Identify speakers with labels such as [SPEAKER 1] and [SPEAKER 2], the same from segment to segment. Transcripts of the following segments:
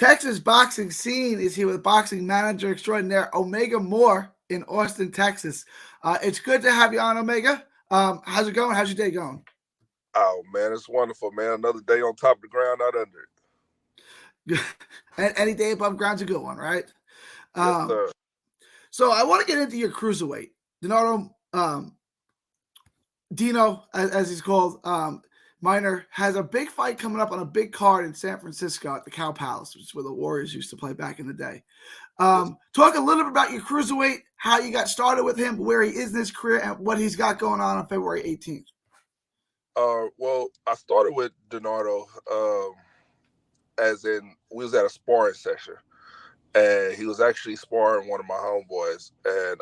[SPEAKER 1] Texas boxing scene is here with boxing manager extraordinaire Omega Moore in Austin, Texas. It's good to have you on, Omega. How's it going? How's your day going?
[SPEAKER 2] Oh man, it's wonderful, man. Another day on top of the ground, not under it.
[SPEAKER 1] Any day above ground's a good one, right?
[SPEAKER 2] Yes,
[SPEAKER 1] Um,
[SPEAKER 2] sir.
[SPEAKER 1] so I want to get into your cruiserweight. Dionardo Dino, as he's called, Minor, has a big fight coming up on a big card in San Francisco at the Cow Palace, which is where the Warriors used to play back in the day.
[SPEAKER 2] Yes.
[SPEAKER 1] Talk a little bit about your cruiserweight, how you got started with him, where he is in his career, and what he's got going on February 18th.
[SPEAKER 2] Well, I started with Dionardo, as in we was at a sparring session, and he was actually sparring one of my homeboys, and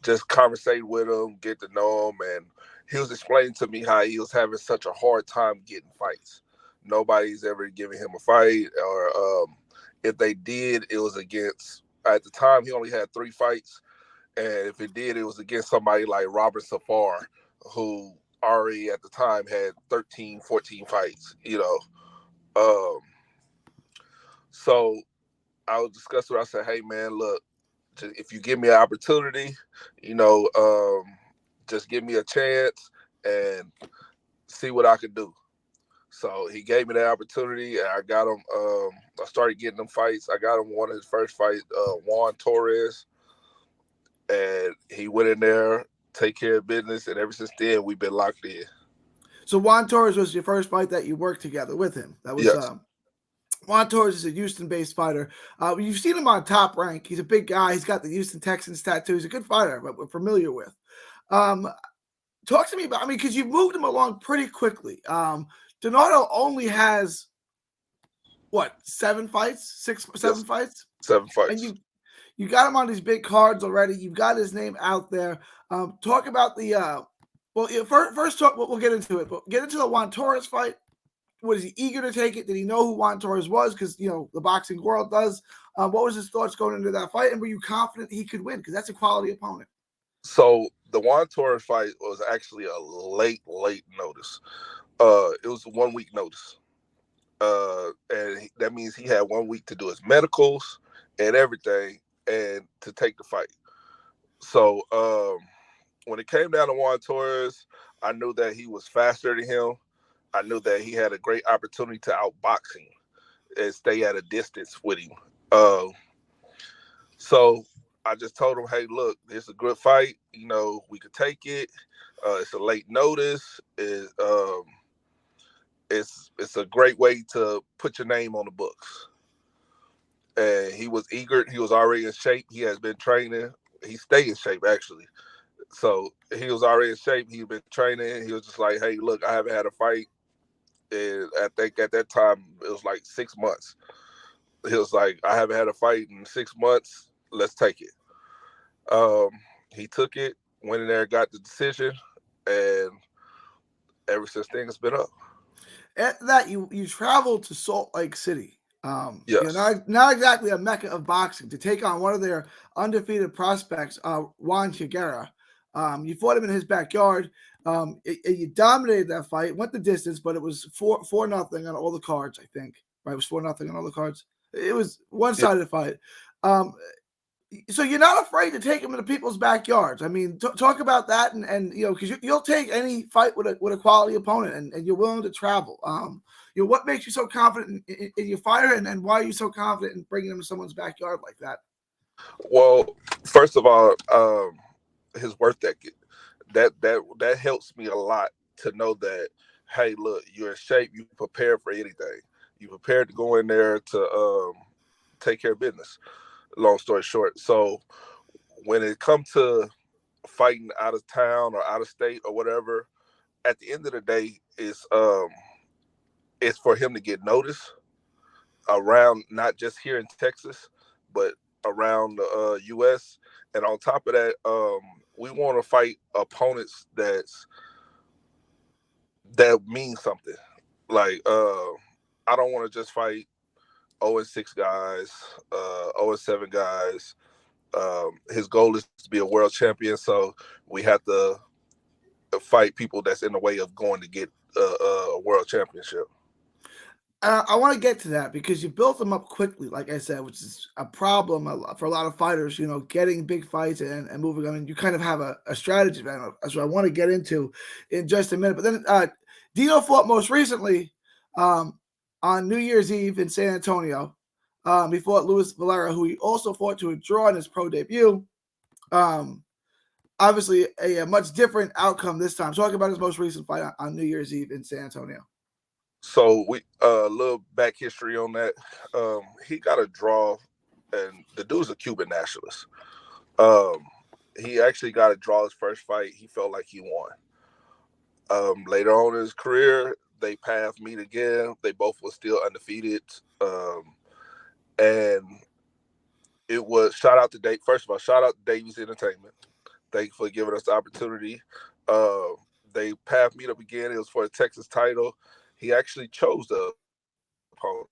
[SPEAKER 2] just conversate with him, get to know him, and he was explaining to me how he was having such a hard time getting fights. Nobody's ever given him a fight, or if they did, it was against. At the time, he only had 3 fights, and if it did, it was against somebody like Robert Safar, who already at the time had 13, 14 fights. Um, so I was discussing. I said, "Hey, man, look, if you give me an opportunity, you know, just give me a chance and see what I can do." So he gave me that opportunity, and I got him. I started getting them fights. I got him one of his first fights, Juan Torres, and he went in there, take care of business, and ever since then we've been locked in.
[SPEAKER 1] So Juan Torres was your first fight that you worked together with him. That was
[SPEAKER 2] Yes.
[SPEAKER 1] Juan Torres is a Houston-based fighter. You've seen him on Top Rank. He's a big guy. He's got the Houston Texans tattoo. He's a good fighter, but we're familiar with. Um, Talk to me about. I mean, because you moved him along pretty quickly. Dionardo only has what 7 fights, six,
[SPEAKER 2] Yes.
[SPEAKER 1] 7 fights,
[SPEAKER 2] 7 fights.
[SPEAKER 1] and you got him on these big cards already. You've got his name out there. Talk about the. Well, first talk. We'll get into it, but get into the Juan Torres fight. Was he eager to take it? Did he know who Juan Torres was? Because the boxing world does. What was his thoughts going into that fight, and were you confident he could win? Because that's a quality opponent.
[SPEAKER 2] So the Juan Torres fight was actually a late notice. It was a 1 week notice. That means he had 1 week to do his medicals and everything, and to take the fight. So when it came down to Juan Torres, I knew that he was faster than him. I knew that he had a great opportunity to outbox him and stay at a distance with him. So I just told him, "Hey, look, it's a good fight. We could take it. It's a late notice. It's a great way to put your name on the books." And he was eager. He was already in shape. He has been training. He stayed in shape, actually. So he was already in shape. He'd been training. He was just like, "Hey, look, I haven't had a fight." And I think at that time it was like 6 months. He was like, "I haven't had a fight in 6 months. Let's take it." He took it, went in there, got the decision, and ever since then it's been up.
[SPEAKER 1] After that, you traveled to Salt Lake City.
[SPEAKER 2] Yes.
[SPEAKER 1] Not exactly a mecca of boxing to take on one of their undefeated prospects, Juan Chiguera. You fought him in his backyard. You dominated that fight, went the distance, but it was 4-0 on all the cards. I think right, it was 4-0 on all the cards. It was
[SPEAKER 2] Yeah.
[SPEAKER 1] one-sided fight. So you're not afraid to take him into people's backyards. I mean, talk about that, and because you'll take any fight with a quality opponent, and you're willing to travel. What makes you so confident in your fighter, and why are you so confident in bringing him to someone's backyard like that?
[SPEAKER 2] Well, first of all, his work ethic, that helps me a lot to know that, hey, look, you're in shape, you prepared for anything, you prepared to go in there to take care of business. Long story short, so when it comes to fighting out of town or out of state or whatever, at the end of the day, it's for him to get noticed around, not just here in Texas, but around the U.S. And on top of that, we want to fight opponents that mean something. Like I don't want to just fight 0-6 guys, 0-7 guys. His goal is to be a world champion, so we have to fight people that's in the way of going to get a world championship.
[SPEAKER 1] I want to get to that because you built them up quickly, like I said, which is a problem for a lot of fighters, getting big fights and moving on. And you kind of have a strategy, man. That's what I want to get into in just a minute. But then Dino fought most recently um, on New Year's Eve in San Antonio. He fought Luis Valera, who he also fought to a draw in his pro debut. Obviously, a much different outcome this time. Talk about his most recent fight on New Year's Eve in San Antonio.
[SPEAKER 2] So we a little back history on that. He got a draw, and the dude's a Cuban nationalist. He actually got a draw his first fight. He felt like he won. Later on in his career, they paths meet again. They both were still undefeated. And it was shout out to Dave. First of all, shout out to Davies Entertainment. Thank you for giving us the opportunity. They path meet up again. It was for the Texas title. He actually chose the opponent.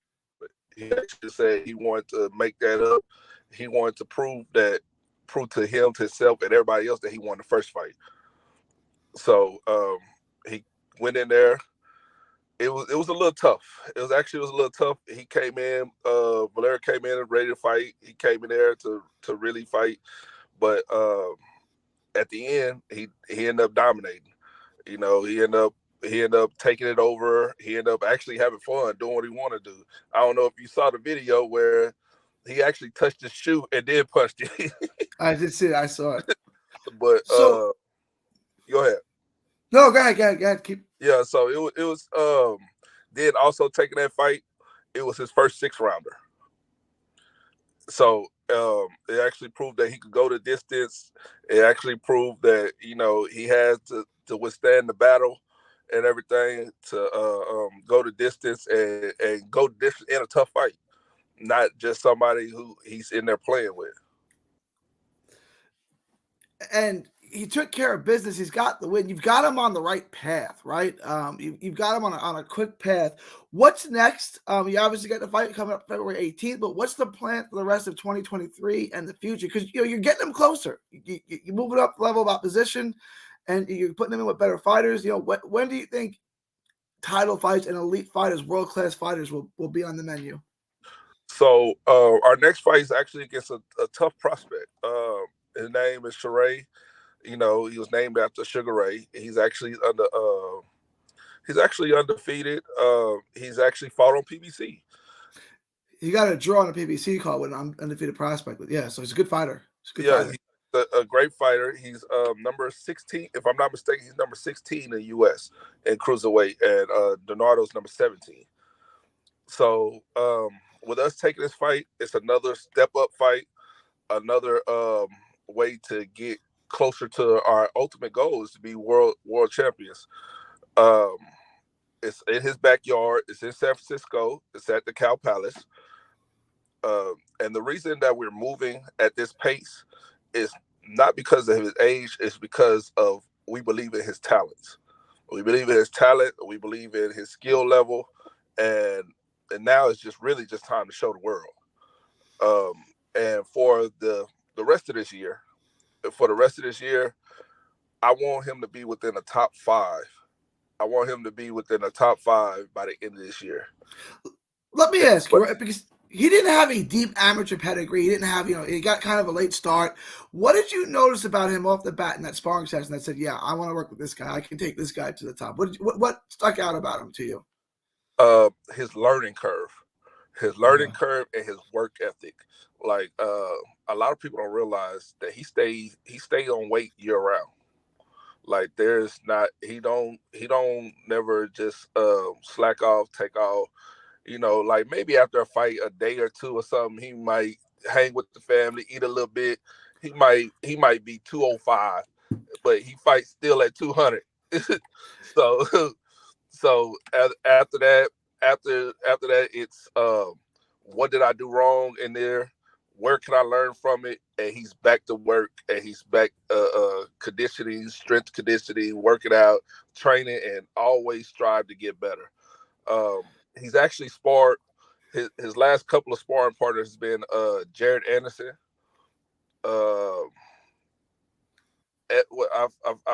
[SPEAKER 2] He actually said he wanted to make that up. He wanted to prove to him, to himself, and everybody else that he won the first fight. So he went in there. It was a little tough. It was a little tough. He came in. Valera came in ready to fight. He came in there to really fight, but at the end, he ended up dominating. He ended up taking it over. He ended up actually having fun doing what he wanted to do. I don't know if you saw the video where he actually touched his shoe and then punched it.
[SPEAKER 1] I did see it. I saw it.
[SPEAKER 2] But
[SPEAKER 1] so,
[SPEAKER 2] go ahead.
[SPEAKER 1] No, go ahead. Keep.
[SPEAKER 2] Yeah, so it was then also taking that fight, it was his first 6-rounder. So it actually proved that he could go the distance. It actually proved that, he has to withstand the battle and everything to go the distance and go the distance in a tough fight, not just somebody who he's in there playing with.
[SPEAKER 1] And he took care of business. He's got the win. You've got him on the right path, right? You've got him on a quick path. What's next? You obviously got the fight coming up February 18th, but what's the plan for the rest of 2023 and the future? Because you're getting him closer. You're moving up the level of opposition, and you're putting them in with better fighters. When do you think title fights and elite fighters, world-class fighters will be on the menu?
[SPEAKER 2] So our next fight is actually against a tough prospect. His name is Sheree. He was named after Sugar Ray. He's actually undefeated. He's actually fought on PBC.
[SPEAKER 1] He got a draw on a PBC card with an undefeated prospect. But yeah, so he's a good fighter.
[SPEAKER 2] He's a great fighter. He's number 16. If I'm not mistaken, he's number 16 in the U.S. in cruiserweight, and Dionardo's number 17. So with us taking this fight, it's another step-up fight, another way to get closer to our ultimate goal is to be world champions. It's in his backyard. It's in San Francisco. It's at the Cow Palace. And the reason that we're moving at this pace is not because of his age. It's because of we believe in his talents. We believe in his talent. We believe in his skill level. And now it's just really just time to show the world. And for the rest of this year, I want him to be within the top 5. I want him to be within the top 5 by the end of this year.
[SPEAKER 1] Let me ask you, right? Because he didn't have a deep amateur pedigree. He didn't have, he got kind of a late start. What did you notice about him off the bat in that sparring session that said, yeah, I want to work with this guy. I can take this guy to the top. What stuck out about him to you?
[SPEAKER 2] His learning curve. His learning curve and his work ethic. Like a lot of people don't realize that he stays on weight year round. Like he don't never just slack off, take off. Like maybe after a fight, a day or two or something, he might hang with the family, eat a little bit. He might be 205, but he fights still at 200. So after that, it's what did I do wrong in there? Where can I learn from it? And he's back to work, and he's back conditioning, strength conditioning, working out, training, and always strive to get better. He's actually sparred. His last couple of sparring partners has been Jared Anderson. I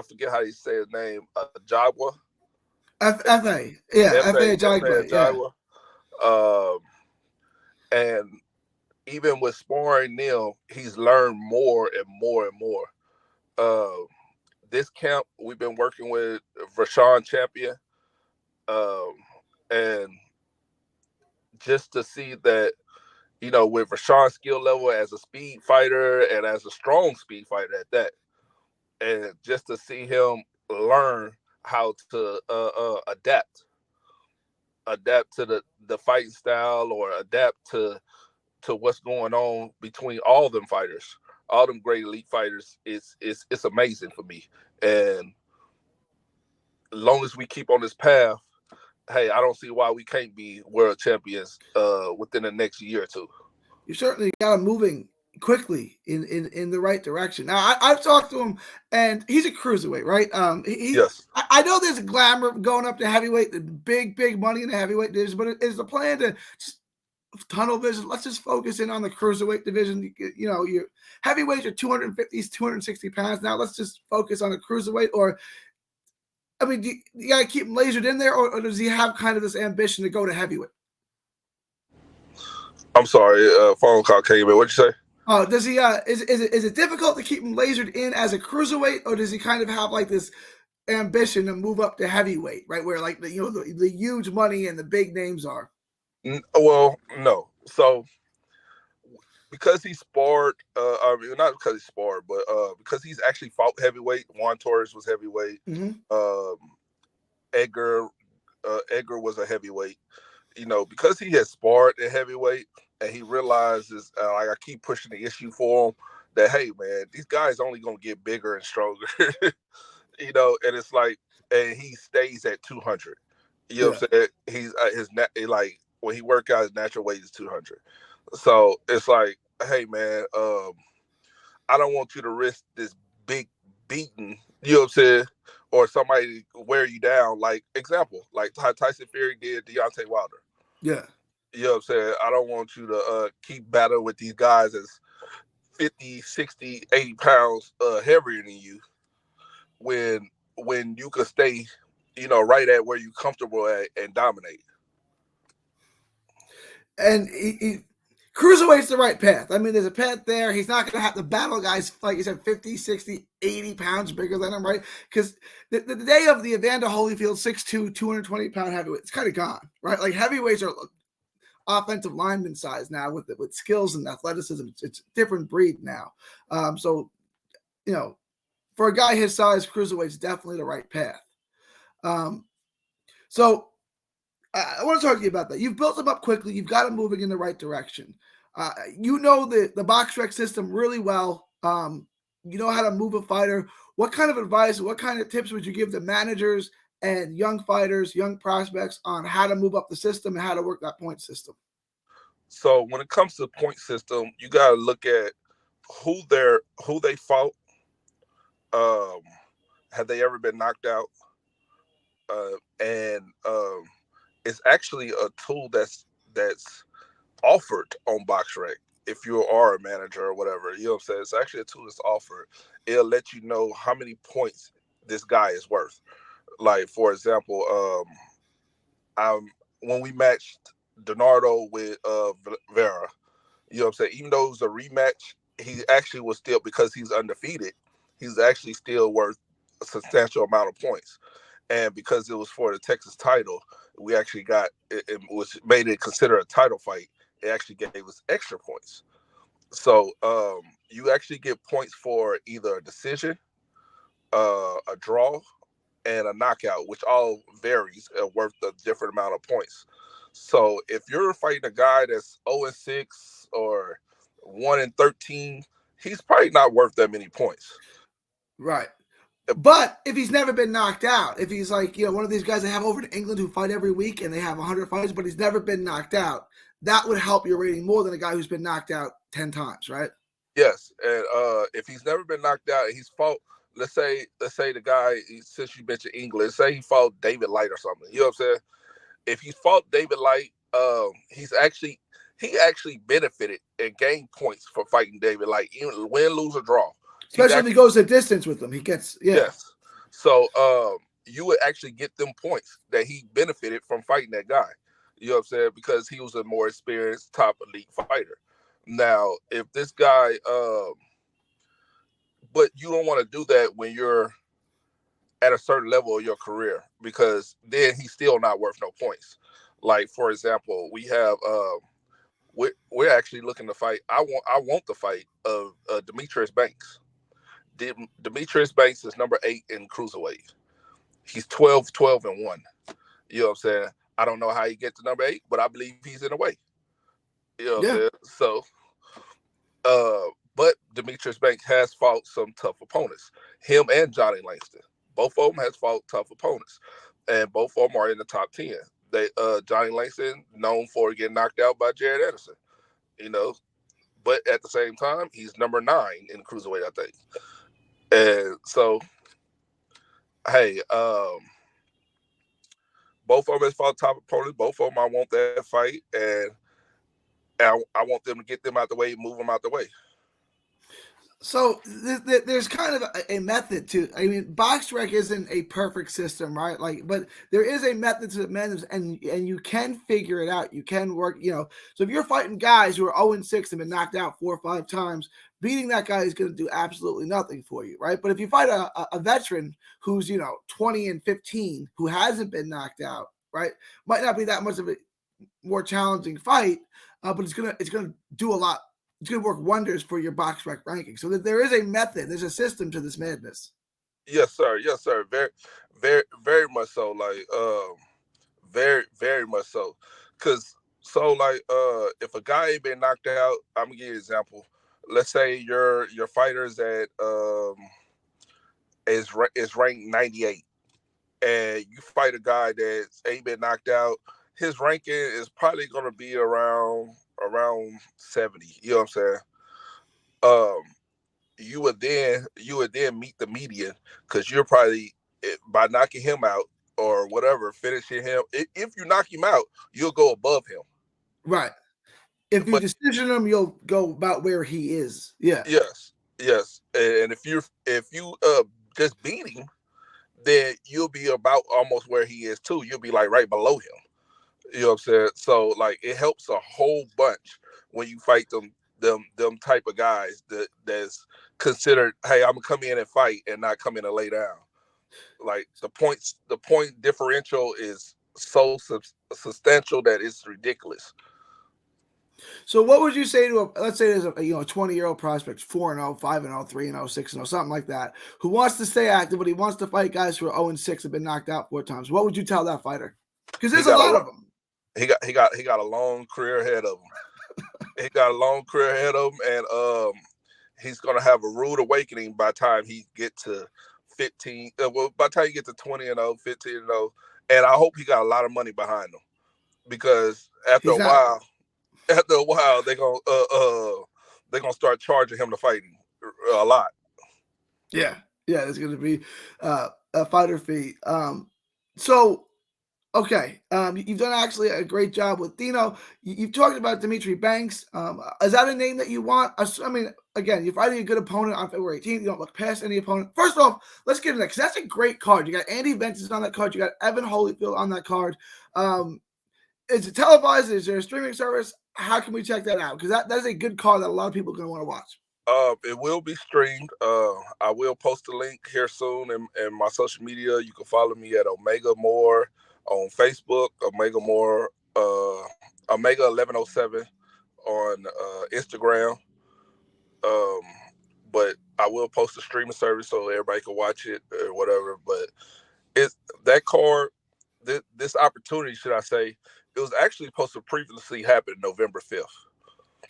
[SPEAKER 2] forget how you say his name. Jagua.
[SPEAKER 1] F.A. Yeah, F.A. Jagua.
[SPEAKER 2] Um, and even with sparring Neil, he's learned more and more and more. Uh, this camp, we've been working with Rashawn Champion, um, and just to see that, with Rashawn's skill level as a speed fighter and as a strong speed fighter at that, and just to see him learn how to adapt to the fighting style, or adapt to what's going on between all them fighters, all them great elite fighters. It's amazing for me. And as long as we keep on this path, hey, I don't see why we can't be world champions within the next year or two.
[SPEAKER 1] You certainly got him moving quickly in the right direction. Now I've talked to him, and he's a cruiserweight, right?
[SPEAKER 2] Yes.
[SPEAKER 1] I know there's a glamour going up to heavyweight, the big money in the heavyweight division, but is the plan to just tunnel vision? Let's just focus in on the cruiserweight division. Your heavyweights are 250s, 260 pounds. Now let's just focus on the cruiserweight. Or, I mean, you got to keep him lasered in there, or does he have kind of this ambition to go to heavyweight?
[SPEAKER 2] I'm sorry, phone call came in. What'd you say?
[SPEAKER 1] Oh, does he? Is it difficult to keep him lasered in as a cruiserweight, or does he kind of have like this ambition to move up to heavyweight, right, where like the huge money and the big names are?
[SPEAKER 2] Well, no. So because he sparred, I mean, not because he sparred, but because he's actually fought heavyweight. Juan Torres was heavyweight.
[SPEAKER 1] Mm-hmm.
[SPEAKER 2] Edgar was a heavyweight. Because he has sparred at heavyweight, and he realizes, like I keep pushing the issue for him, that hey man, these guys only gonna get bigger and stronger, and it's like, and he stays at 200. You know what I'm saying? He's like when he work out, his natural weight is 200. So it's like, hey man, I don't want you to risk this big beating. You know what I'm saying? Or somebody wear you down. Like example, like how Tyson Fury did Deontay Wilder.
[SPEAKER 1] Yeah.
[SPEAKER 2] You know what I'm saying? I don't want you to keep battling with these guys that's 50, 60, 80 pounds heavier than you when you could stay, right at where you're comfortable at and dominate.
[SPEAKER 1] And cruiserweight's the right path. I mean, there's a path there. He's not going to have to battle guys, like you said, 50, 60, 80 pounds bigger than him, right? Because the day of the Evander Holyfield 6'2", 220-pound heavyweight, it's kind of gone, right? Like heavyweights are offensive lineman size now with skills and athleticism. It's a different breed now. So, for a guy his size, cruiserweight's definitely the right path. So I want to talk to you about that. You've built him up quickly. You've got him moving in the right direction. You know the Boxrec system really well. You know how to move a fighter. What kind of advice, what kind of tips would you give the managers and young fighters, young prospects on how to move up the system and how to work that point system?
[SPEAKER 2] So when it comes to the point system, you got to look at who they fought. Have they ever been knocked out? And it's actually a tool that's offered on Boxrec. If you are a manager or whatever, you know what I'm saying? It's actually a tool that's offered. It'll let you know how many points this guy is worth. Like, for example, when we matched Dionardo with Vera, you know what I'm saying? Even though it was a rematch, he actually was still, because he's undefeated, he's actually still worth a substantial amount of points. And because it was for the Texas title, we actually got it, which made it consider a title fight. It actually gave us extra points. So you actually get points for either a decision, a draw, and a knockout, which all varies and worth a different amount of points. So if you're fighting a guy that's 0-6 or 1-13, he's probably not worth that many points.
[SPEAKER 1] Right. But if he's never been knocked out, if he's like, one of these guys they have over in England who fight every week and they have 100 fights, but he's never been knocked out, that would help your rating more than a guy who's been knocked out 10 times, right?
[SPEAKER 2] Yes. And if he's never been knocked out and he's fought, let's say the guy, since you mentioned England, say he fought David Light or something. You know what I'm saying? If he fought David Light, he actually benefited and gained points for fighting David Light, even win, lose, or draw.
[SPEAKER 1] Especially if he goes the distance with them, he gets
[SPEAKER 2] Yes. So you would actually get them points that he benefited from fighting that guy. You know what I'm saying? Because he was a more experienced top elite fighter. Now, if this guy, but you don't want to do that when you're at a certain level of your career, because then he's still not worth no points. Like, for example, we have we're actually looking to fight. I want the fight of Demetrius Banks. Demetrius Banks is number 8 in cruiserweight. He's 12-12-1. You know what I'm saying? I don't know how he get to number 8, but I believe he's in the way. You know what I'm
[SPEAKER 1] Yeah.
[SPEAKER 2] saying? So, but Demetrius Banks has fought some tough opponents. Him and Johnny Langston. Both of them has fought tough opponents, and both of them are in the top 10. They Johnny Langston known for getting knocked out by Jared Anderson. You know, but at the same time, he's number 9 in cruiserweight, I think. And so, hey, both of them has fought top opponents. Both of them, I want that fight, and I want them to get them out the way, move them out the way.
[SPEAKER 1] So there's kind of a method to. I mean, Boxrec isn't a perfect system, right? Like, but there is a method to the madness, and you can figure it out. You can work, you know. So if you're fighting guys who are 0-6 and been knocked out 4 or 5 times, beating that guy is going to do absolutely nothing for you, right? But if you fight a veteran who's 20-15 who hasn't been knocked out, right, might not be that much of a more challenging fight, but it's gonna do a lot. It's going to work wonders for your Boxrec ranking. So that there is a method, there's a system to this madness.
[SPEAKER 2] Yes, sir. Yes, sir. Very, very, very much so. Like, very, very much so. Cause so like, if a guy ain't been knocked out, I'm gonna give you an example. Let's say your fighter's at is ranked 98, and you fight a guy that ain't been knocked out. His ranking is probably gonna be around 70. You know what I'm saying? Um, you would then meet the median, because you're probably, by knocking him out or whatever, finishing him. If you knock him out, you'll go above him.
[SPEAKER 1] Right. If you
[SPEAKER 2] But
[SPEAKER 1] decision him, you'll go about where he is. Yeah.
[SPEAKER 2] yes, yes, and if you just beat him, then you'll be about almost where he is too. You'll be like right below him. You know what I'm saying? So like, it helps a whole bunch when you fight them type of guys that's considered, hey, I'm gonna come in and fight and not come in and lay down. Like, the point differential is so substantial that it's ridiculous.
[SPEAKER 1] So what would you say to let's say there's a 20-year-old prospect, 4-0, 5-0, 3-0, 6-0, something like that, who wants to stay active, but he wants to fight guys who are 0-6 and been knocked out 4 times. What would you tell that fighter? Because
[SPEAKER 2] He
[SPEAKER 1] there's a
[SPEAKER 2] got
[SPEAKER 1] lot
[SPEAKER 2] a
[SPEAKER 1] of them.
[SPEAKER 2] he got a long career ahead of him. He got a long career ahead of him, and he's gonna have a rude awakening by the time he get to 15. Well, by the time you get to 20-0, 15-0, and I hope he got a lot of money behind him, because
[SPEAKER 1] Exactly.
[SPEAKER 2] after a while they're gonna start charging him to fight him a lot.
[SPEAKER 1] Yeah. Yeah, there's going to be a fighter fee. So okay, you've done actually a great job with Dino. You've talked about Dimitri Banks. Is that a name that you want? I mean, again, you're fighting a good opponent on February 18th. You don't look past any opponent. First off, let's get into that, because that's a great card. You got Andy Ventus on that card. You got Evan Holyfield on that card. Is it televised? Is there a streaming service? How can we check that out? Because that's a good card that a lot of people are going to want to watch.
[SPEAKER 2] It will be streamed. I will post a link here soon in my social media. You can follow me at Omega More on Facebook, Omega More, Omega 1107 on Instagram. Um, but I will post a streaming service so everybody can watch it or whatever. But it's that card, this opportunity, should I say, it was actually supposed to previously happen November 5th.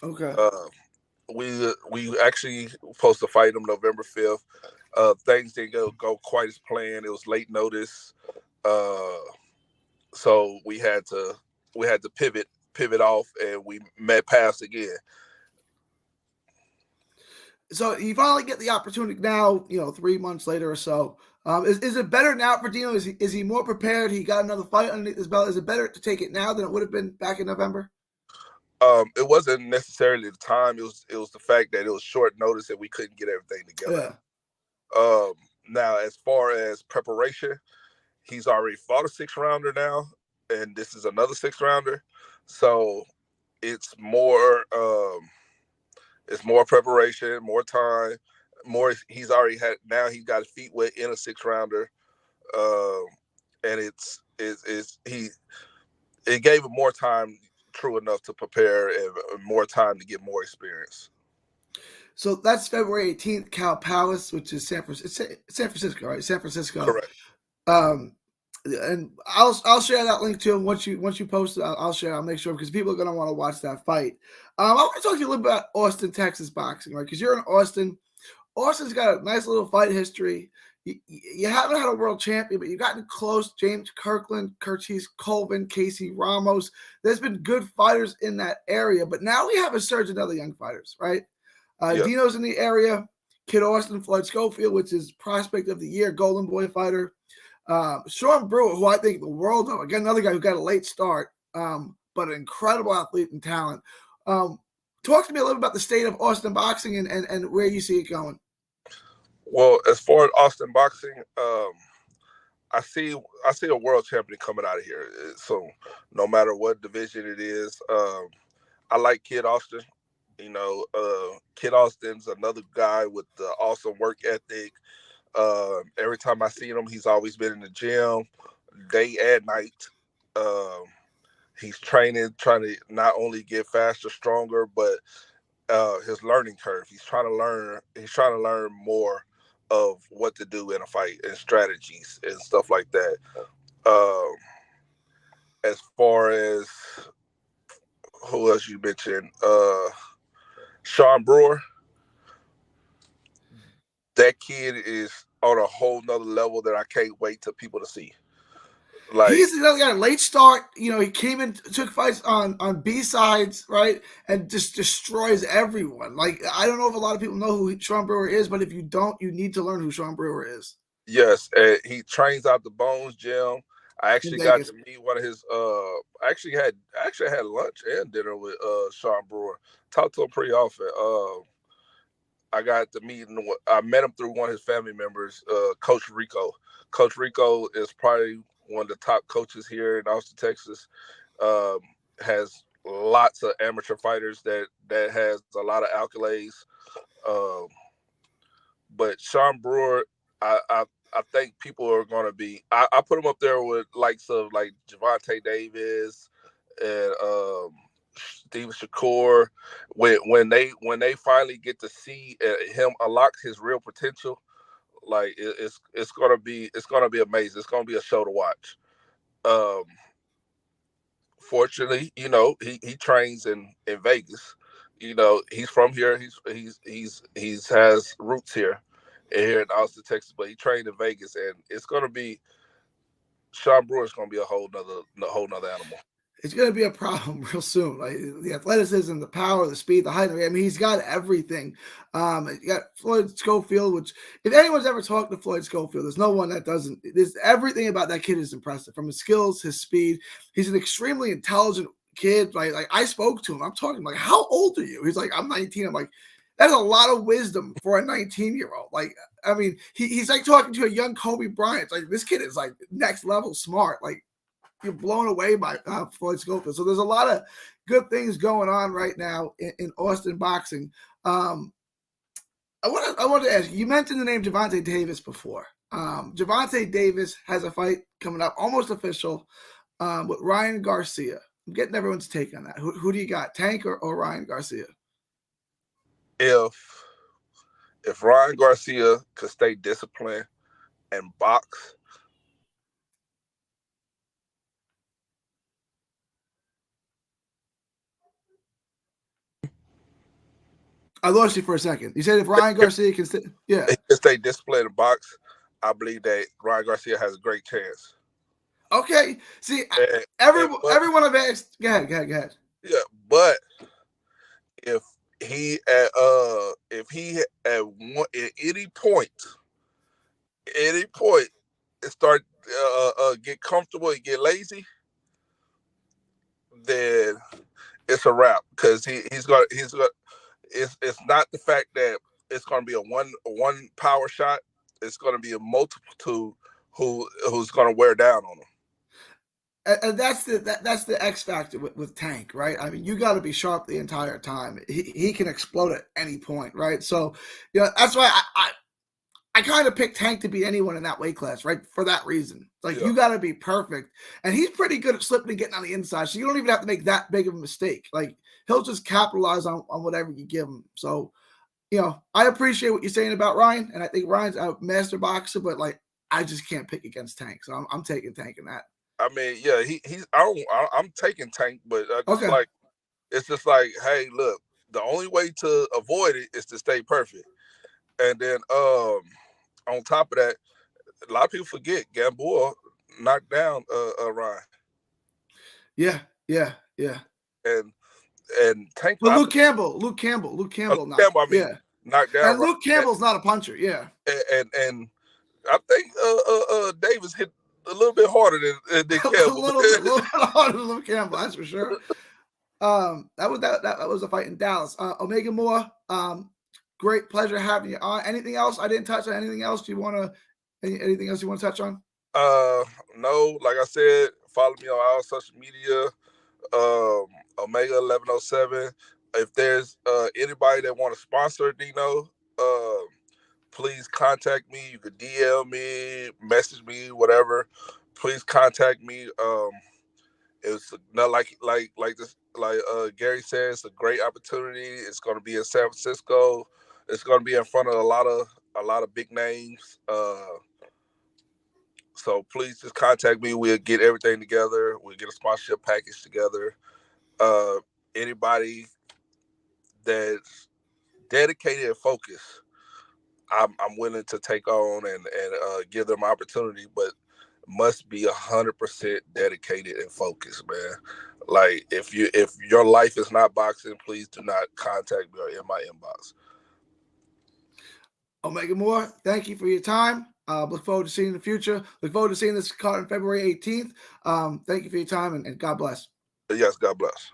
[SPEAKER 1] Okay.
[SPEAKER 2] Uh, we actually supposed to fight them November 5th. Things didn't go quite as planned. It was late notice. Uh, so we had to pivot off, and we met past again.
[SPEAKER 1] So you finally get the opportunity now, 3 months later or so. Is it better now for Dino? Is he more prepared? He got another fight underneath his belt. Is it better to take it now than it would have been back in November?
[SPEAKER 2] It wasn't necessarily the time. It was the fact that it was short notice and we couldn't get everything together.
[SPEAKER 1] Yeah.
[SPEAKER 2] Now, as far as preparation, he's already fought a 6 rounder now. and this is another 6 rounder. So it's more it's more preparation, more time, more. He's already had, now he's got his feet wet in a 6 rounder, um, and it's he it gave him more time, true enough, to prepare and more time to get more experience.
[SPEAKER 1] So that's February 18th, Cal Palace, which is San Francisco, right? San Francisco.
[SPEAKER 2] Correct.
[SPEAKER 1] Um, and I'll share that link to him once you post it. I'll share. I'll make sure because people are gonna want to watch that fight. I want to talk to you a little bit about Austin, Texas boxing, right? Because you're in Austin. Austin's got a nice little fight history. You haven't had a world champion, but you've gotten close. James Kirkland, Curtis Colvin, Casey Ramos. There's been good fighters in that area, but now we have a surge of other young fighters, right?
[SPEAKER 2] Yeah.
[SPEAKER 1] Dino's in the area. Kid Austin, Floyd Schofield, which is prospect of the year, Golden Boy fighter. Sean Brewer, who I think the world of, again, another guy who got a late start, but an incredible athlete and talent. Talk to me a little about the state of Austin boxing and where you see it going.
[SPEAKER 2] Well, as far as Austin boxing, I see a world champion coming out of here. So no matter what division it is, I like Kid Austin. Kid Austin's another guy with the awesome work ethic. Every time I see him, he's always been in the gym, day and night. He's training, trying to not only get faster, stronger, but his learning curve. He's trying to learn. He's trying to learn more of what to do in a fight and strategies and stuff like that. As far as who else you mentioned, Sean Brewer, that kid is on a whole nother level that I can't wait to people to see.
[SPEAKER 1] Like, he's another guy, late start. He came in, took fights on B sides, right, and just destroys everyone. Like, I don't know if a lot of people know who Sean Brewer is, but if you don't, you need to learn who Sean Brewer is.
[SPEAKER 2] Yes, he trains out the Bones Gym. I actually got to meet one of his. I actually had lunch and dinner with Sean Brewer. Talked to him pretty often. I got to meet him. I met him through one of his family members, Coach Rico. Coach Rico is probably one of the top coaches here in Austin, Texas. Has lots of amateur fighters that has a lot of accolades. But Sean Brewer, I think people are going to be. I put him up there with likes of like Javante Davis and Steven Shakur. When they finally get to see him unlock his real potential, like it's gonna be amazing. It's gonna be a show to watch. Fortunately, he trains in Vegas. He's from here. He's has roots here in Austin, Texas, but he trained in Vegas, and it's gonna be Sean Brewer's gonna be a whole nother animal.
[SPEAKER 1] It's going to be a problem real soon. Like the athleticism, the power, the speed, the height. I mean, he's got everything. You got Floyd Schofield, which if anyone's ever talked to Floyd Schofield, there's no one that doesn't. There's everything about that kid is impressive, from his skills, his speed. He's an extremely intelligent kid. Like I spoke to him. I'm talking like, how old are you? He's like, I'm 19. I'm like, that's a lot of wisdom for a 19-year-old. Like, I mean, he's like talking to a young Kobe Bryant. It's like, this kid is like next level smart. Like, you're blown away by Floyd Schofield. So there's a lot of good things going on right now in Austin boxing. I want to ask you mentioned the name Javante Davis before. Javante Davis has a fight coming up, almost official, with Ryan Garcia. I'm getting everyone's take on that. Who do you got, Tank or Ryan Garcia?
[SPEAKER 2] If Ryan Garcia could stay disciplined and box,
[SPEAKER 1] I lost you for a second. You said if Ryan Garcia can stay, yeah,
[SPEAKER 2] he can stay disciplined and box, I believe that Ryan Garcia has a great chance.
[SPEAKER 1] Okay. See, everyone I've asked, go ahead.
[SPEAKER 2] Yeah, but if he at any point start get comfortable and get lazy, then it's a wrap, because he's got it's not the fact that it's going to be a one power shot. It's going to be a multitude who's going to wear down on him.
[SPEAKER 1] And that's the X factor with Tank, right? I mean, you got to be sharp the entire time. He can explode at any point, right? So, that's why I kind of picked Tank to beat anyone in that weight class, right? For that reason. Like,
[SPEAKER 2] Yeah.
[SPEAKER 1] you got to be perfect. And he's pretty good at slipping and getting on the inside. So you don't even have to make that big of a mistake. Like, he'll just capitalize on whatever you give him. So, I appreciate what you're saying about Ryan. And I think Ryan's a master boxer, but like, I just can't pick against Tank. So I'm taking Tank in that.
[SPEAKER 2] I mean, yeah, I'm taking Tank, but
[SPEAKER 1] Okay.
[SPEAKER 2] it's just like, hey, look, the only way to avoid it is to stay perfect. And then on top of that, a lot of people forget Gamboa knocked down Ryan.
[SPEAKER 1] Yeah.
[SPEAKER 2] And Tank,
[SPEAKER 1] But
[SPEAKER 2] I
[SPEAKER 1] Luke
[SPEAKER 2] think
[SPEAKER 1] Campbell knocked.
[SPEAKER 2] Campbell, I mean,
[SPEAKER 1] Yeah.
[SPEAKER 2] knocked down
[SPEAKER 1] And
[SPEAKER 2] Ryan.
[SPEAKER 1] Luke Campbell's not a puncher. Yeah.
[SPEAKER 2] And I think Davis hit a little bit harder than
[SPEAKER 1] a
[SPEAKER 2] Campbell.
[SPEAKER 1] little bit harder than Luke Campbell, that's for sure. That was a fight in Dallas. Omega Moore, great pleasure having you on. Anything else? I didn't touch on anything else. Do you want to? Anything else you want to touch on?
[SPEAKER 2] No, like I said, follow me on all social media. Omega 1107. If there's anybody that want to sponsor Dino, please contact me. You could DM me, message me, whatever. Please contact me. It's not like this, like Gary said, it's a great opportunity. It's going to be in San Francisco. It's going to be in front of a lot of big names. So please just contact me. We'll get everything together. We'll get a sponsorship package together. Anybody that's dedicated and focused, I'm willing to take on and give them opportunity, but must be 100% dedicated and focused, man. Like if your life is not boxing, please do not contact me or in my inbox.
[SPEAKER 1] Omega Moore, thank you for your time. Look forward to seeing you in the future. Look forward to seeing this card on February 18th. Thank you for your time and God bless.
[SPEAKER 2] Yes, God bless.